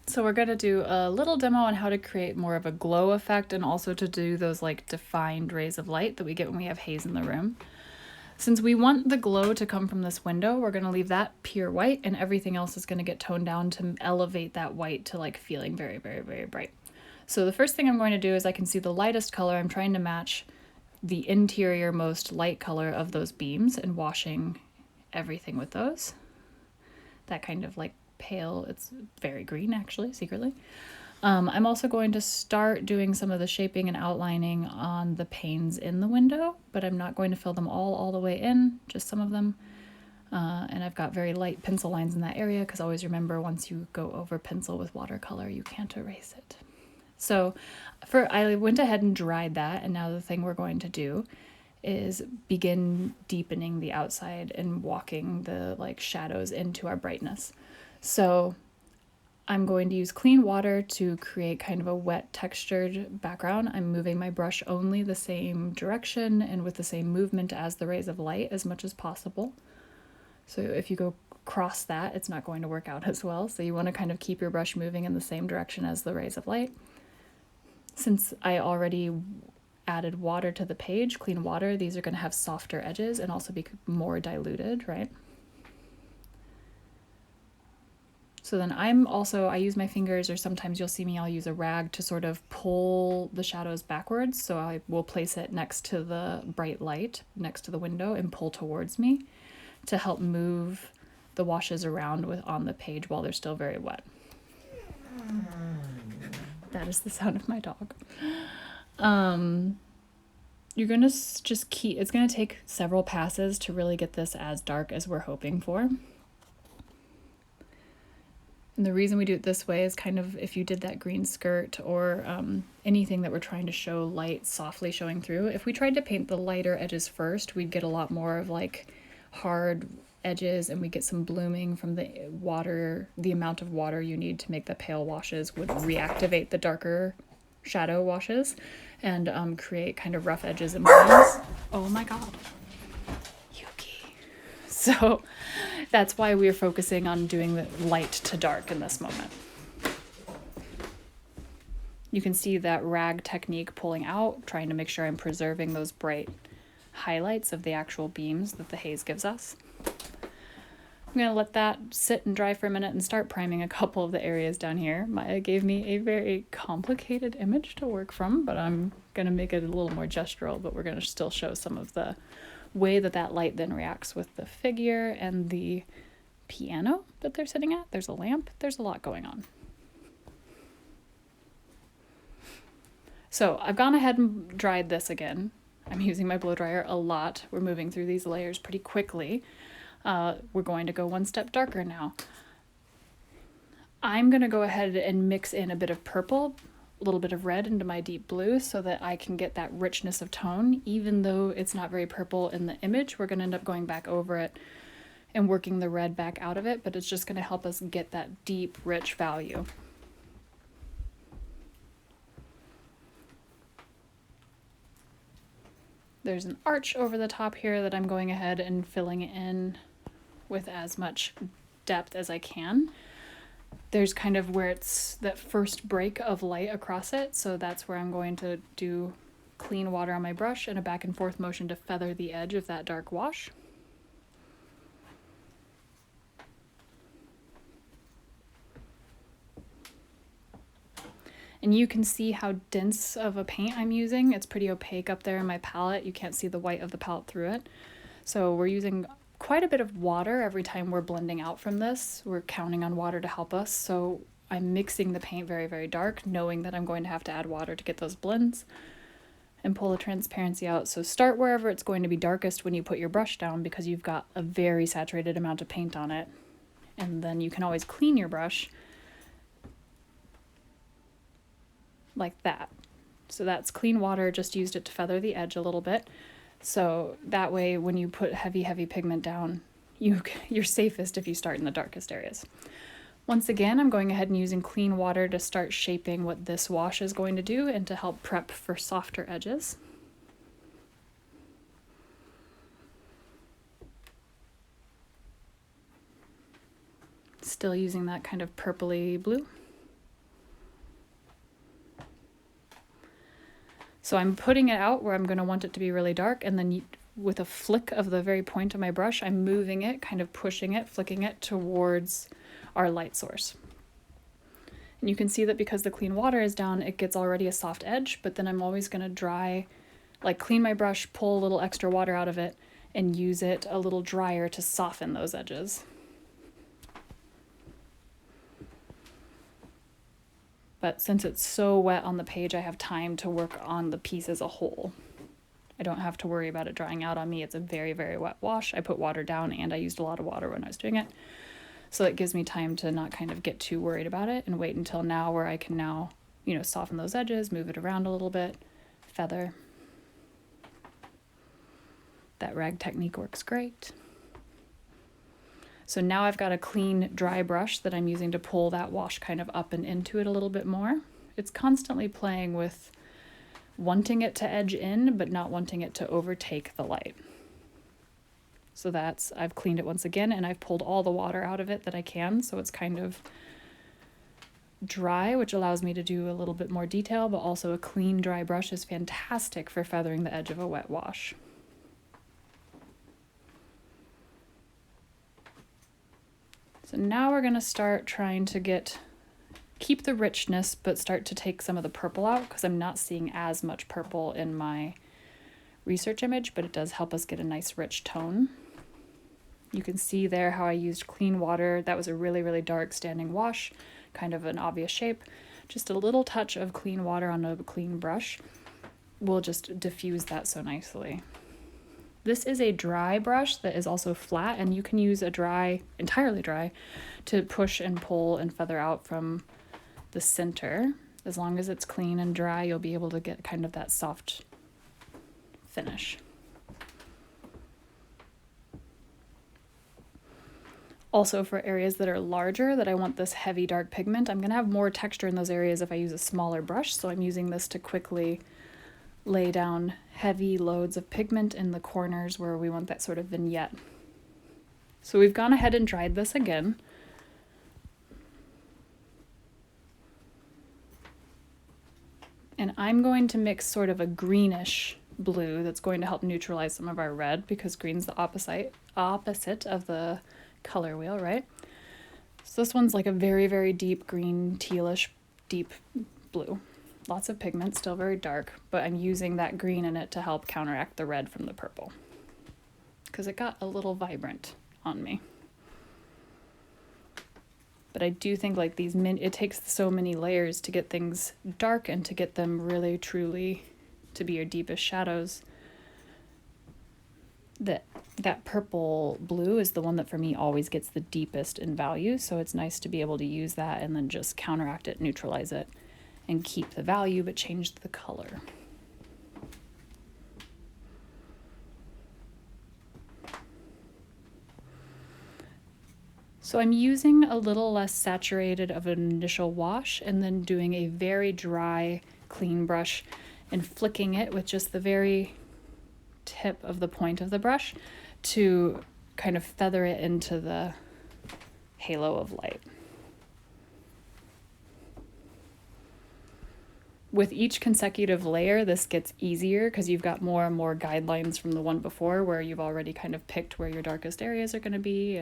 So we're going to do a little demo on how to create more of a glow effect and also to do those like defined rays of light that we get when we have haze in the room. Since we want the glow to come from this window, we're going to leave that pure white and everything else is going to get toned down to elevate that white to like feeling very, very, very bright. So the first thing I'm going to do is I can see the lightest color. I'm trying to match the interior most light color of those beams and washing everything with those. That kind of like pale, it's very green actually, secretly. I'm also going to start doing some of the shaping and outlining on the panes in the window, but I'm not going to fill them all the way in, just some of them. And I've got very light pencil lines in that area because always remember once you go over pencil with watercolor, you can't erase it. So I went ahead and dried that, and now the thing we're going to do is begin deepening the outside and walking the like shadows into our brightness. So I'm going to use clean water to create kind of a wet textured background. I'm moving my brush only the same direction and with the same movement as the rays of light as much as possible. So if you go across that, it's not going to work out as well. So you want to kind of keep your brush moving in the same direction as the rays of light. Since I already added water to the page, clean water, these are going to have softer edges and also be more diluted, right? So then I use my fingers, or sometimes you'll see me, I'll use a rag to sort of pull the shadows backwards. So I will place it next to the bright light, next to the window, and pull towards me to help move the washes around on the page while they're still very wet. That is the sound of my dog. You're gonna just it's gonna take several passes to really get this as dark as we're hoping for. And the reason we do it this way is kind of if you did that green skirt or anything that we're trying to show light softly showing through. If we tried to paint the lighter edges first, we'd get a lot more of like hard edges and we get some blooming from the water. The amount of water you need to make the pale washes would reactivate the darker shadow washes and create kind of rough edges and lines. Oh my god. Yuki. So that's why we're focusing on doing the light to dark in this moment. You can see that rag technique pulling out, trying to make sure I'm preserving those bright highlights of the actual beams that the haze gives us. I'm going to let that sit and dry for a minute and start priming a couple of the areas down here. Maya gave me a very complicated image to work from, but I'm going to make it a little more gestural, but we're going to still show some of the way that light then reacts with the figure and the piano that they're sitting at. There's a lamp. There's a lot going on. So I've gone ahead and dried this again. I'm using my blow dryer a lot. We're moving through these layers pretty quickly. We're going to go one step darker now. I'm going to go ahead and mix in a bit of purple, a little bit of red into my deep blue so that I can get that richness of tone. Even though it's not very purple in the image, we're going to end up going back over it and working the red back out of it, but it's just going to help us get that deep, rich value. There's an arch over the top here that I'm going ahead and filling in with as much depth as I can. There's kind of where it's that first break of light across it, so that's where I'm going to do clean water on my brush and a back and forth motion to feather the edge of that dark wash. And you can see how dense of a paint I'm using. It's pretty opaque up there in my palette. You can't see the white of the palette through it. So we're using quite a bit of water every time we're blending out from this. We're counting on water to help us. So I'm mixing the paint very, very dark, knowing that I'm going to have to add water to get those blends and pull the transparency out. So start wherever it's going to be darkest when you put your brush down because you've got a very saturated amount of paint on it. And then you can always clean your brush like that. So that's clean water, just used it to feather the edge a little bit. So that way when you put heavy pigment down, you're safest if you start in the darkest areas. Once again, I'm going ahead and using clean water to start shaping what this wash is going to do and to help prep for softer edges. Still using that kind of purpley blue. So I'm putting it out where I'm going to want it to be really dark, and then with a flick of the very point of my brush, I'm moving it, kind of pushing it, flicking it towards our light source. And you can see that because the clean water is down, it gets already a soft edge, but then I'm always going to dry, like clean my brush, pull a little extra water out of it, and use it a little drier to soften those edges. But since it's so wet on the page, I have time to work on the piece as a whole. I don't have to worry about it drying out on me. It's a very, very wet wash. I put water down and I used a lot of water when I was doing it. So it gives me time to not kind of get too worried about it and wait until now where I can now, you know, soften those edges, move it around a little bit, feather. That rag technique works great. So now I've got a clean, dry brush that I'm using to pull that wash kind of up and into it a little bit more. It's constantly playing with wanting it to edge in, but not wanting it to overtake the light. So I've cleaned it once again, and I've pulled all the water out of it that I can, so it's kind of dry, which allows me to do a little bit more detail, but also a clean, dry brush is fantastic for feathering the edge of a wet wash. So now we're going to start trying to keep the richness, but start to take some of the purple out, because I'm not seeing as much purple in my research image, but it does help us get a nice rich tone. You can see there how I used clean water. That was a really, really dark standing wash, kind of an obvious shape. Just a little touch of clean water on a clean brush will just diffuse that so nicely. This is a dry brush that is also flat, and you can use a entirely dry, to push and pull and feather out from the center. As long as it's clean and dry, you'll be able to get kind of that soft finish. Also, for areas that are larger, that I want this heavy dark pigment, I'm going to have more texture in those areas if I use a smaller brush, so I'm using this to quickly lay down heavy loads of pigment in the corners where we want that sort of vignette. So we've gone ahead and dried this again. And I'm going to mix sort of a greenish blue that's going to help neutralize some of our red, because green's the opposite of the color wheel, right? So this one's like a very, very deep green, tealish, deep blue. Lots of pigment, still very dark, but I'm using that green in it to help counteract the red from the purple, because it got a little vibrant on me. But I do think like it takes so many layers to get things dark and to get them really truly to be your deepest shadows, that purple blue is the one that for me always gets the deepest in value. So it's nice to be able to use that and then just counteract it, neutralize it, and keep the value, but change the color. So I'm using a little less saturated of an initial wash, and then doing a very dry, clean brush and flicking it with just the very tip of the point of the brush to kind of feather it into the halo of light. With each consecutive layer, this gets easier because you've got more and more guidelines from the one before, where you've already kind of picked where your darkest areas are going to be.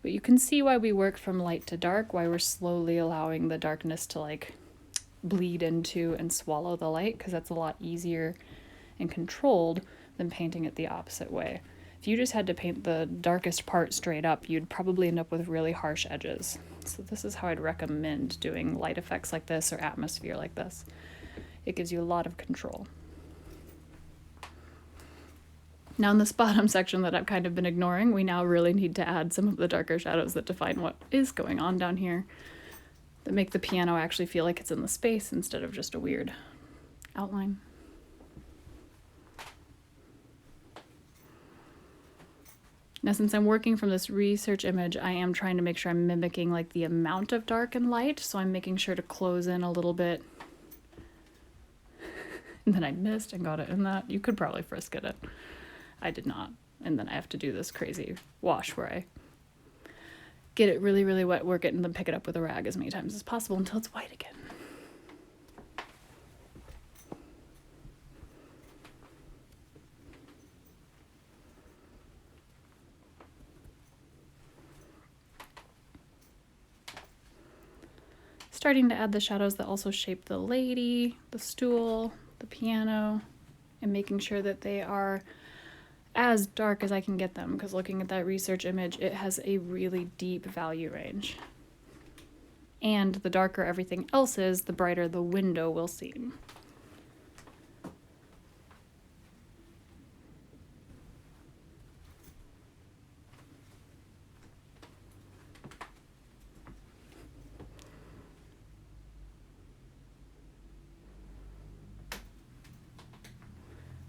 But you can see why we work from light to dark, why we're slowly allowing the darkness to like bleed into and swallow the light, because that's a lot easier and controlled than painting it the opposite way. If you just had to paint the darkest part straight up, you'd probably end up with really harsh edges. So this is how I'd recommend doing light effects like this or atmosphere like this. It gives you a lot of control. Now in this bottom section that I've kind of been ignoring, we now really need to add some of the darker shadows that define what is going on down here, that make the piano actually feel like it's in the space instead of just a weird outline. Now, since I'm working from this research image, I am trying to make sure I'm mimicking like the amount of dark and light, so I'm making sure to close in a little bit. And then I missed and got it in that. You could probably frisk it. I did not. And then I have to do this crazy wash where I get it really, really wet, work it, and then pick it up with a rag as many times as possible until it's white again. Starting to add the shadows that also shape the lady, the stool, the piano, and making sure that they are as dark as I can get them, because looking at that research image, it has a really deep value range. And the darker everything else is, the brighter the window will seem.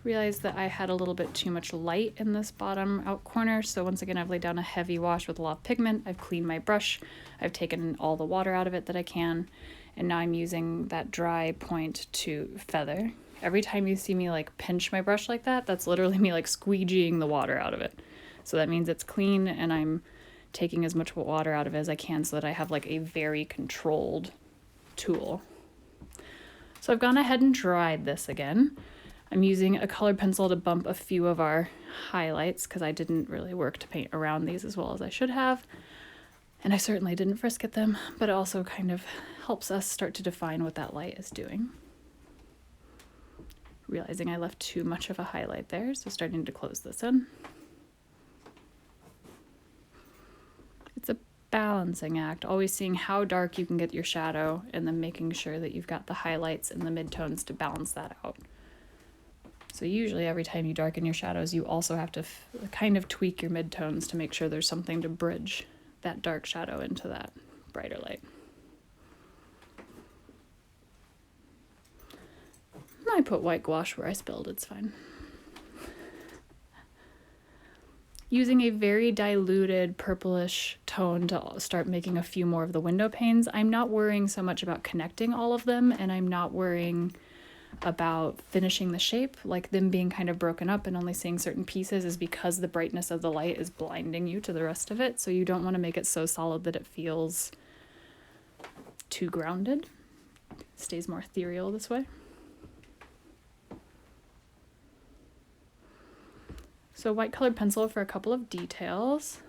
Realized that I had a little bit too much light in this bottom out corner, so once again I've laid down a heavy wash with a lot of pigment. I've cleaned my brush, I've taken all the water out of it that I can, and now I'm using that dry point to feather. Every time you see me like pinch my brush like that, that's literally me like squeegeeing the water out of it. So that means it's clean and I'm taking as much water out of it as I can so that I have like a very controlled tool. So I've gone ahead and dried this again. I'm using a colored pencil to bump a few of our highlights because I didn't really work to paint around these as well as I should have. And I certainly didn't frisket them, but it also kind of helps us start to define what that light is doing. Realizing I left too much of a highlight there, so starting to close this in. It's a balancing act, always seeing how dark you can get your shadow and then making sure that you've got the highlights and the midtones to balance that out. So usually every time you darken your shadows, you also have to kind of tweak your midtones to make sure there's something to bridge that dark shadow into that brighter light. I put white gouache where I spilled, it's fine. Using a very diluted purplish tone to start making a few more of the window panes. I'm not worrying so much about connecting all of them, and I'm not worrying about finishing the shape, like them being kind of broken up and only seeing certain pieces is because the brightness of the light is blinding you to the rest of it. So you don't want to make it so solid that it feels too grounded. It stays more ethereal this way. So white colored pencil for a couple of details.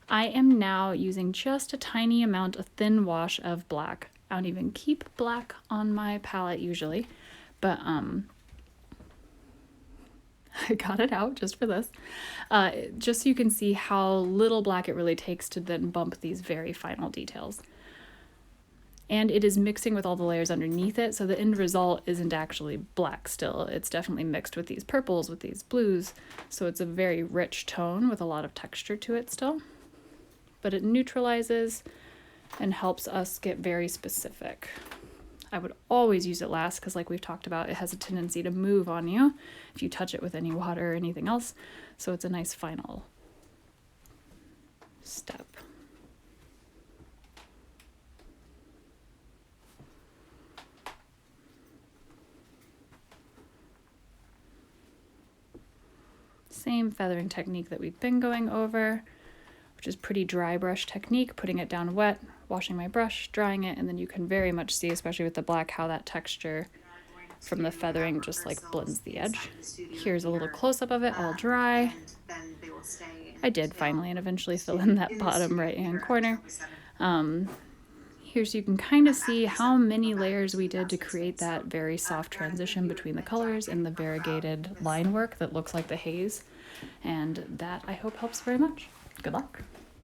I am now using just a tiny amount of thin wash of black. I don't even keep black on my palette usually, but I got it out just for this, just so you can see how little black it really takes to then bump these very final details. And it is mixing with all the layers underneath it, so the end result isn't actually black still. It's definitely mixed with these purples, with these blues, so it's a very rich tone with a lot of texture to it still. But it neutralizes and helps us get very specific. I would always use it last because, like we've talked about, it has a tendency to move on you if you touch it with any water or anything else, so it's a nice final step. Same feathering technique that we've been going over, which is pretty dry brush technique, putting it down wet, washing my brush, drying it, and then you can very much see, especially with the black, how that texture from the feathering just like blends the edge. Here's a little close-up of it, all dry. I did finally and eventually fill in that bottom right-hand corner. Here so you can kind of see how many layers we did to create that very soft transition between the colors and the variegated line work that looks like the haze. And that I hope helps very much. Good luck.